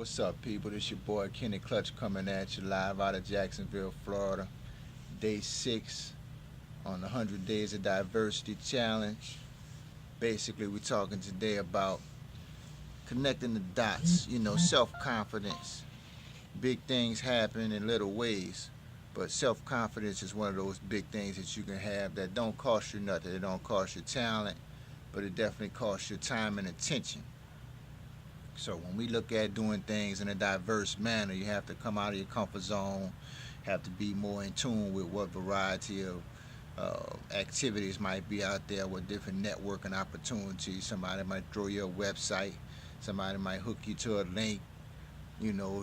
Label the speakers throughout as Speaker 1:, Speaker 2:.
Speaker 1: What's up, people? This your boy KennyKlutch coming at you live out of Jacksonville, Florida. Day 6 on the 100 Days of Diversity Challenge. Basically, we're talking today about connecting the dots, self-confidence. Big things happen in little ways, but self-confidence is one of those big things that you can have that don't cost you nothing. It don't cost you talent, but it definitely costs you time and attention. So when we look at doing things in a diverse manner, you have to come out of your comfort zone, have to be more in tune with what variety of activities might be out there, with different networking opportunities. Somebody might throw you a website, somebody might hook you to a link,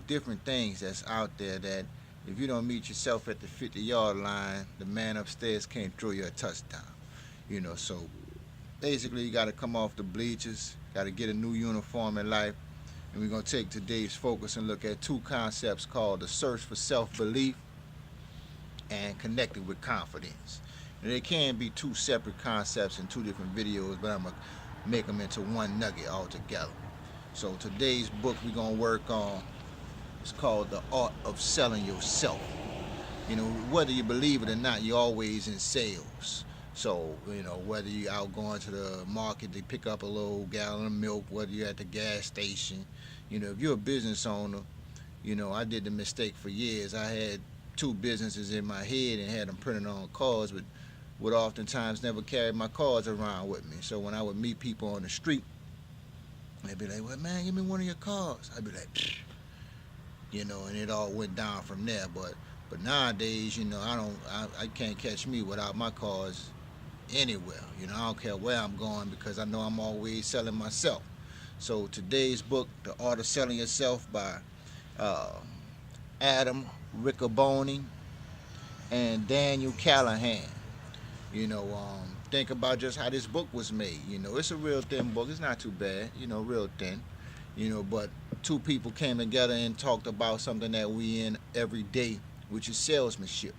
Speaker 1: different things that's out there that if you don't meet yourself at the 50-yard line, the man upstairs can't throw you a touchdown. So basically you got to come off the bleachers, got to get a new uniform in life. And we're going to take today's focus and look at two concepts called the search for self-belief and connecting with confidence. And they can be two separate concepts in two different videos, but I'm going to make them into one nugget altogether. So today's book we're going to work on is called The Art of Selling Yourself. Whether you believe it or not, you're always in sales. So, whether you're out going to the market to pick up a little gallon of milk, whether you're at the gas station, if you're a business owner, I did the mistake for years. I had two businesses in my head and had them printed on cards, but would oftentimes never carry my cards around with me. So when I would meet people on the street, they'd be like, well, man, give me one of your cards. I'd be like, pfft. And it all went down from there. But nowadays, I can't catch me without my cards anywhere. I don't care where I'm going because I know I'm always selling myself. So today's book, The Art of Selling Yourself by Adam Riccoboni and Daniel Callaghan. Think about just how this book was made. It's a real thin book. It's not too bad, real thin. But two people came together and talked about something that we in every day, which is salesmanship.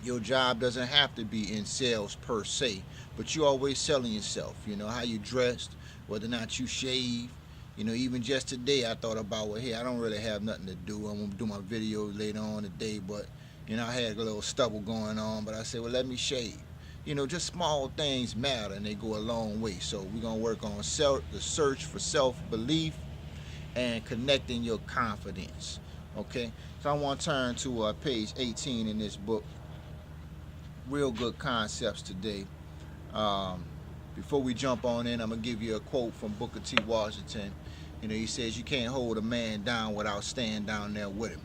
Speaker 1: Your job doesn't have to be in sales per se, but you're always selling yourself. How you dressed, whether or not you shave. Even just today I thought about, well, hey, I don't really have nothing to do. I'm going to do my video later on today, but, I had a little stubble going on, but I said, well, let me shave. Just small things matter, and they go a long way. So we're going to work on the search for self-belief and connecting your confidence. Okay? So I want to turn to page 18 in this book. Real good concepts today. Before we jump on in, I'm going to give you a quote from Booker T. Washington. He says, you can't hold a man down without staying down there with him.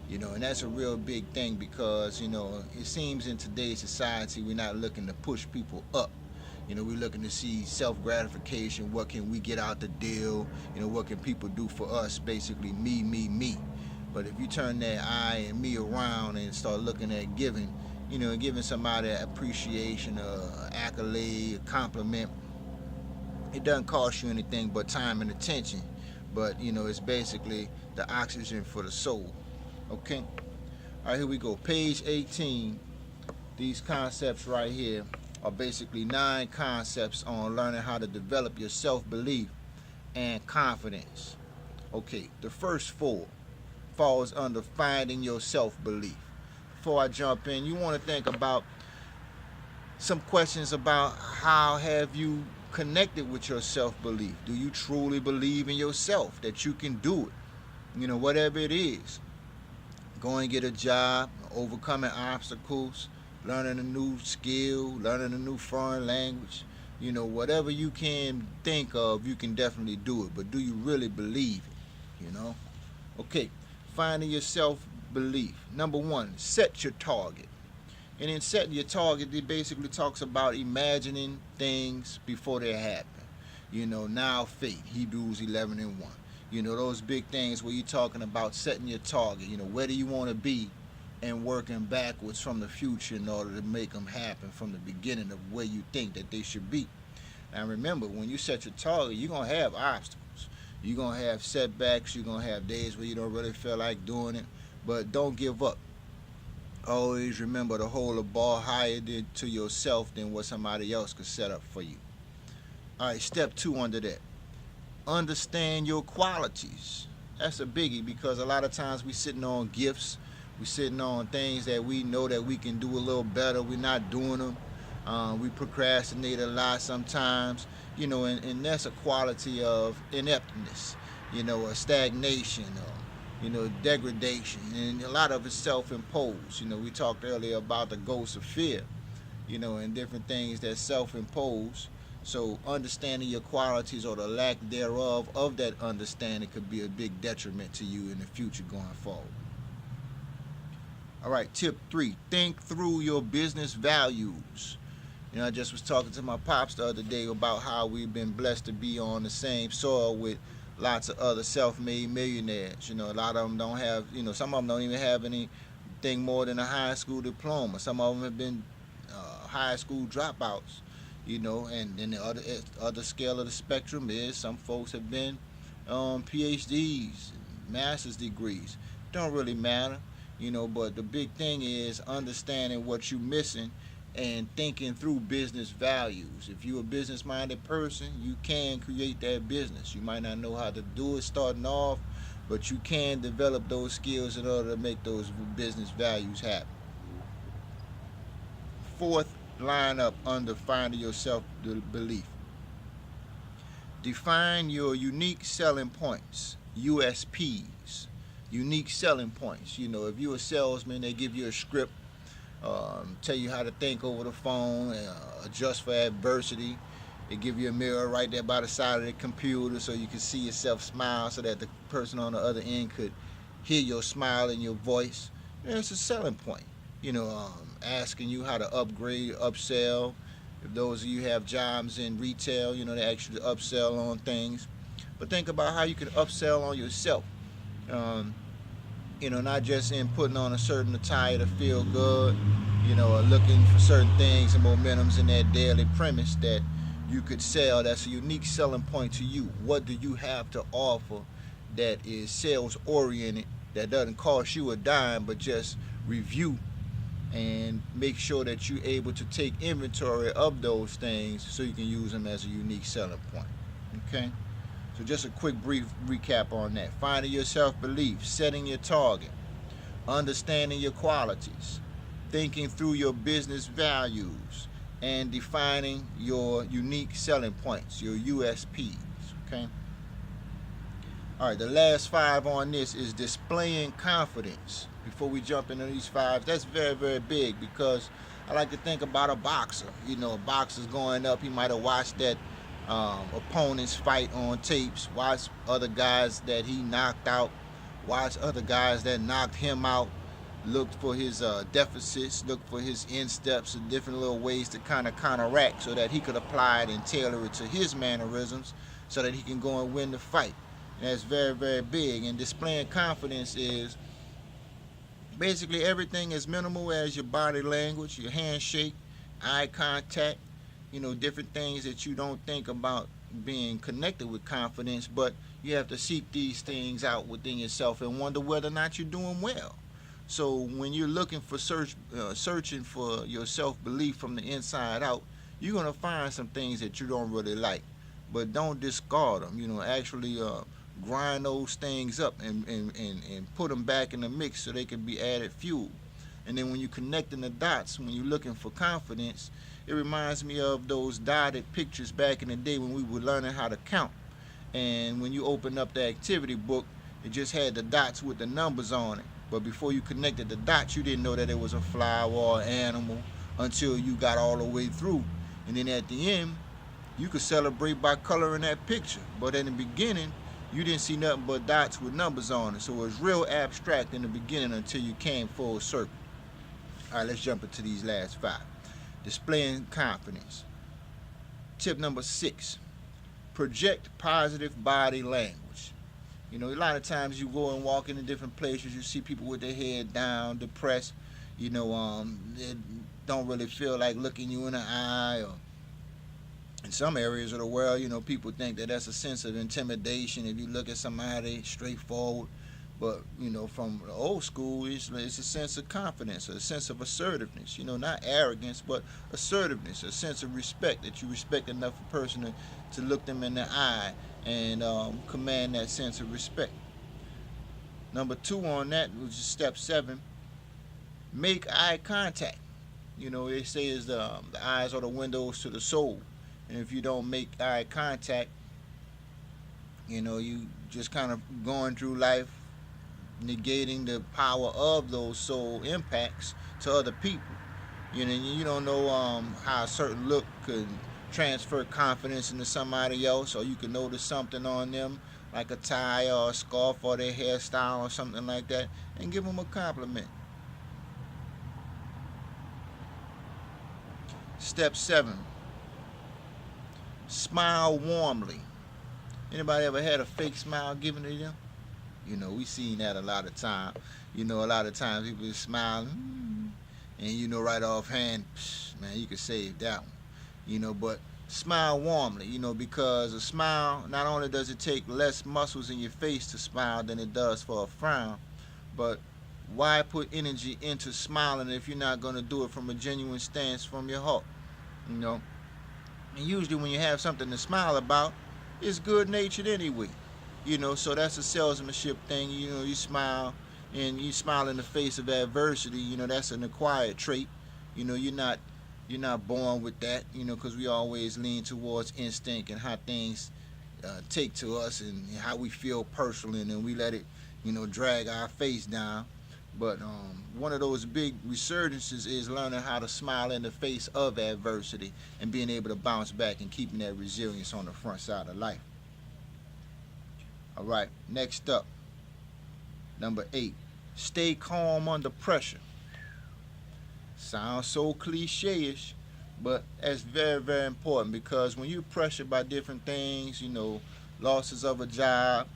Speaker 1: And that's a real big thing because, it seems in today's society we're not looking to push people up. We're looking to see self-gratification. What can we get out the deal? What can people do for us? Basically, me, me, me. But if you turn that I and me around and start looking at giving, giving somebody appreciation, accolade, a compliment, it doesn't cost you anything but time and attention. But, it's basically the oxygen for the soul. Okay? All right, here we go. Page 18. These concepts right here are basically 9 concepts on learning how to develop your self-belief and confidence. Okay, the first 4 falls under finding your self-belief. Before I jump in, you want to think about some questions about how have you connected with your self-belief. Do you truly believe in yourself, that you can do it? Whatever it is. Go and get a job, overcoming obstacles, learning a new skill, learning a new foreign language. Whatever you can think of, you can definitely do it. But do you really believe it? Okay, finding your self-belief. Number 1, set your target. And in setting your target, it basically talks about imagining things before they happen. Now faith, Hebrews 11:1. Those big things where you're talking about setting your target. Where do you want to be, and working backwards from the future in order to make them happen from the beginning of where you think that they should be. Now remember, when you set your target, you're going to have obstacles. You're going to have setbacks. You're going to have days where you don't really feel like doing it. But don't give up. Always remember to hold a bar higher to yourself than what somebody else could set up for you. All right, step 2 under that. Understand your qualities. That's a biggie, because a lot of times we sitting on gifts, we sitting on things that we know that we can do a little better. We're not doing them. We procrastinate a lot sometimes, and that's a quality of ineptness, a stagnation, or degradation, and a lot of it's self-imposed. We talked earlier about the ghost of fear, and different things that self-impose. So understanding your qualities, or the lack thereof of that understanding, could be a big detriment to you in the future going forward. All right, tip 3, think through your business values. I just was talking to my pops the other day about how we've been blessed to be on the same soil with lots of other self-made millionaires. A lot of them don't have, some of them don't even have anything more than a high school diploma. Some of them have been high school dropouts, and then the other scale of the spectrum is some folks have been PhDs, master's degrees. Don't really matter, but the big thing is understanding what you're missing and thinking through business values. If you're a business-minded person, you can create that business. You might not know how to do it starting off, but you can develop those skills in order to make those business values happen. Fourth line up under finding your self-belief. Define your unique selling points, USPs. Unique selling points. If you're a salesman, they give you a script, tell you how to think over the phone, adjust for adversity. They give you a mirror right there by the side of the computer so you can see yourself smile, so that the person on the other end could hear your smile in your voice. It's a selling point. Asking you how to upgrade, upsell. If those of you have jobs in retail, they ask you to upsell on things. But think about how you can upsell on yourself. Not just in putting on a certain attire to feel good, or looking for certain things and momentums in that daily premise that you could sell. That's a unique selling point to you. What do you have to offer that is sales oriented, that doesn't cost you a dime, but just review and make sure that you're able to take inventory of those things so you can use them as a unique selling point. Okay? So just a quick brief recap on that. Finding your self-belief, setting your target, understanding your qualities, thinking through your business values, and defining your unique selling points, your USPs. Okay? All right, the last 5 on this is displaying confidence. Before we jump into these 5, that's very, very big, because I like to think about a boxer. A boxer's going up, he might have watched that opponent's fight on tapes, watch other guys that he knocked out, watch other guys that knocked him out, look for his deficits, look for his insteps and different little ways to kind of counteract, so that he could apply it and tailor it to his mannerisms, so that he can go and win the fight. And that's very, very big. And displaying confidence is basically everything as minimal as your body language, your handshake, eye contact, different things that you don't think about being connected with confidence, but you have to seek these things out within yourself and wonder whether or not you're doing well. So when you're looking for searching for your self-belief from the inside out, you're going to find some things that you don't really like, but don't discard them. Actually grind those things up and put them back in the mix so they can be added fuel. And then when you're connecting the dots, when you're looking for confidence, it reminds me of those dotted pictures back in the day when we were learning how to count. And when you open up the activity book, it just had the dots with the numbers on it. But before you connected the dots, you didn't know that it was a flower or an animal until you got all the way through. And then at the end, you could celebrate by coloring that picture. But in the beginning, you didn't see nothing but dots with numbers on it. So it was real abstract in the beginning until you came full circle. All right, let's jump into these last 5. Displaying confidence. Tip number 6, project positive body language. A lot of times you go and walk into different places, you see people with their head down, depressed, they don't really feel like looking you in the eye, or in some areas of the world, people think that that's a sense of intimidation if you look at somebody straightforward. But, from the old school, it's a sense of confidence, a sense of assertiveness, not arrogance, but assertiveness, a sense of respect, that you respect enough a person to look them in the eye and command that sense of respect. Number 2 on that, which is step 7, make eye contact. They say is the eyes are the windows to the soul. And if you don't make eye contact, you just kind of going through life negating the power of those soul impacts to other people. You don't know how a certain look could transfer confidence into somebody else, or you can notice something on them, like a tie or a scarf or their hairstyle or something like that, and give them a compliment. Step 7, smile warmly. Anybody ever had a fake smile given to them? We seen that a lot of times. A lot of times people just smile, and right offhand, man, you could save that one. But smile warmly, because a smile, not only does it take less muscles in your face to smile than it does for a frown, but why put energy into smiling if you're not going to do it from a genuine stance from your heart? And usually when you have something to smile about, it's good natured anyway. So that's a salesmanship thing. You smile, and you smile in the face of adversity. That's an acquired trait. You're not born with that. Because we always lean towards instinct and how things take to us and how we feel personally, and then we let it, drag our face down. But one of those big resurgences is learning how to smile in the face of adversity and being able to bounce back and keeping that resilience on the front side of life. All right, next up, number 8, stay calm under pressure. Sounds so cliche-ish, but that's very, very important, because when you're pressured by different things, losses of a job,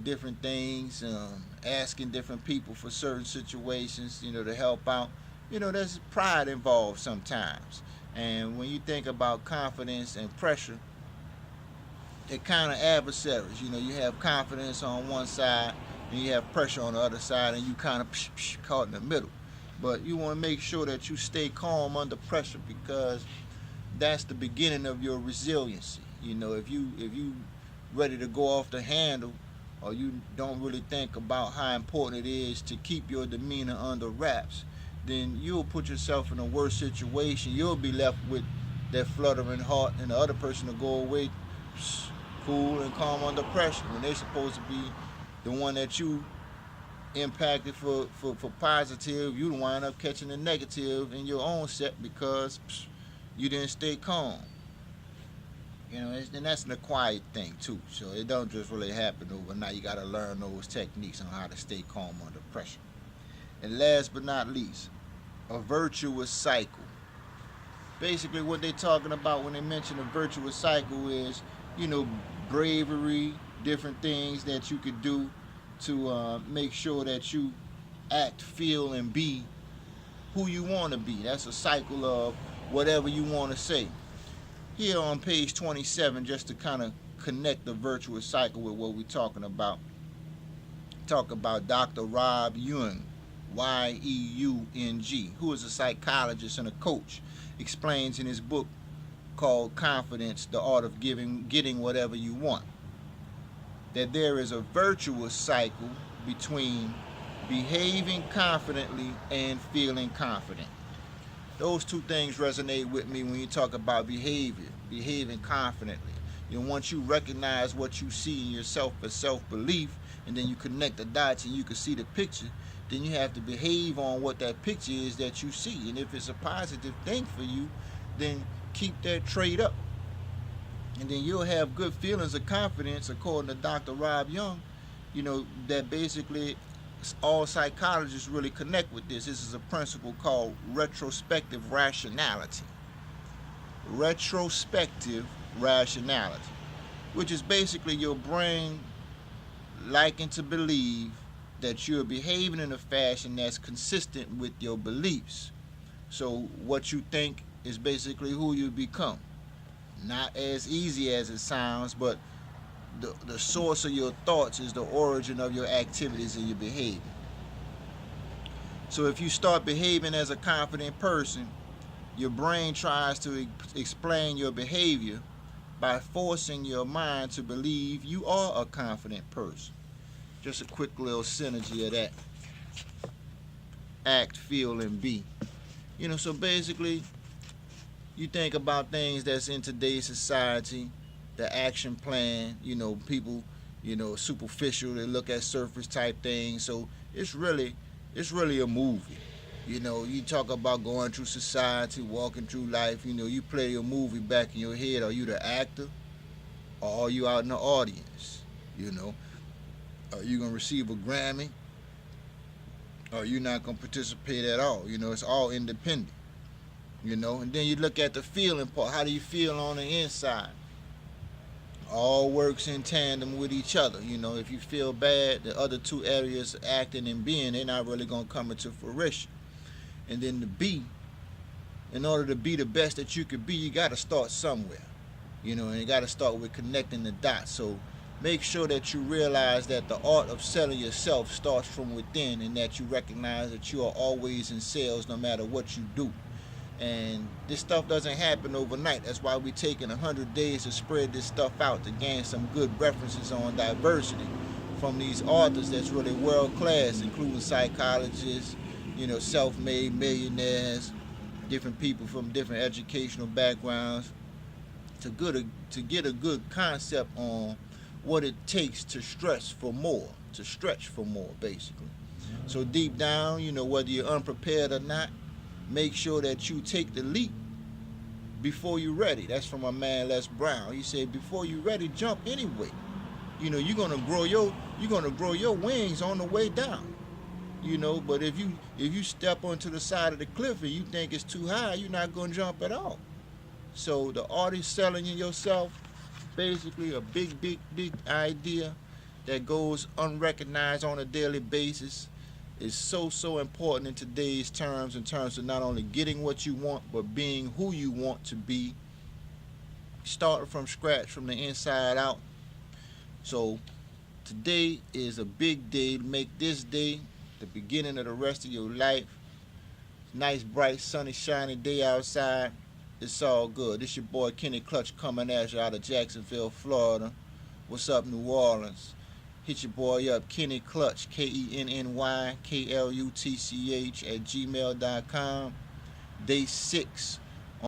Speaker 1: different things, asking different people for certain situations, to help out, there's pride involved sometimes. And when you think about confidence and pressure, they're kind of adversaries. You have confidence on one side and you have pressure on the other side, and you kind of caught in the middle. But you want to make sure that you stay calm under pressure, because that's the beginning of your resiliency. If you ready to go off the handle, or you don't really think about how important it is to keep your demeanor under wraps, then you'll put yourself in a worse situation. You'll be left with that fluttering heart, and the other person will go away cool and calm under pressure, when they're supposed to be the one that you impacted for positive. You wind up catching the negative in your own set because you didn't stay calm. And that's an acquired thing too. So it don't just really happen overnight. You got to learn those techniques on how to stay calm under pressure. And last but not least, a virtuous cycle. Basically what they're talking about when they mention a virtuous cycle is, bravery, different things that you could do to make sure that you act, feel, and be who you want to be. That's a cycle of whatever you want to say. Here on page 27, just to kind of connect the virtuous cycle with what we're talking about, talk about Dr. Rob Yeung, Y-E-U-N-G, who is a psychologist and a coach, explains in his book called Confidence, the Art of Getting Whatever You Want, that there is a virtuous cycle between behaving confidently and feeling confident. Those two things resonate with me when you talk about behaving confidently. Once you recognize what you see in yourself as self-belief, and then you connect the dots and you can see the picture, then you have to behave on what that picture is that you see. And if it's a positive thing for you, then keep that trait up. And then you'll have good feelings of confidence, according to Dr. Rob Yeung, that basically all psychologists really connect with this. This is a principle called retrospective rationality. Retrospective rationality, which is basically your brain liking to believe that you're behaving in a fashion that's consistent with your beliefs. So what you think is basically who you become. Not as easy as it sounds, but the source of your thoughts is the origin of your activities and your behavior. So if you start behaving as a confident person, your brain tries to explain your behavior by forcing your mind to believe you are a confident person. Just a quick little synergy of that. Act, feel, and be. So basically, you think about things that's in today's society, the action plan, people, superficial, they look at surface type things. So it's really a movie. You talk about going through society, walking through life, you play a movie back in your head. Are you the actor or are you out in the audience? Are you gonna receive a Grammy? Or are you not gonna participate at all? It's all independent. And then you look at the feeling part. How do you feel on the inside? All works in tandem with each other. If you feel bad, the other two areas, acting and being, they're not really gonna come into fruition. And then the be, in order to be the best that you could be, you gotta start somewhere. And you gotta start with connecting the dots. So make sure that you realize that the art of selling yourself starts from within, and that you recognize that you are always in sales no matter what you do. And this stuff doesn't happen overnight. That's why we're taking 100 days to spread this stuff out, to gain some good references on diversity from these authors that's really world class, including psychologists, self-made millionaires, different people from different educational backgrounds, to get a good concept on what it takes to stretch for more, basically. So deep down, whether you're unprepared or not, make sure that you take the leap before you're ready. That's from my man Les Brown. He said, before you're ready, jump anyway. You're gonna grow your wings on the way down. But if you step onto the side of the cliff and you think it's too high, you're not gonna jump at all. So the art of selling yourself, basically a big idea that goes unrecognized on a daily basis, is so important in today's terms, in terms of not only getting what you want, but being who you want to be, starting from scratch, from the inside out. So today is a big day. Make this day the beginning of the rest of your life. Nice, bright, sunny, shiny day outside. It's all good. This your boy KennyKlutch coming at you out of Jacksonville, Florida. What's up, New Orleans? Hit your boy up, KennyKlutch, KennyKlutch @gmail.com. Day 6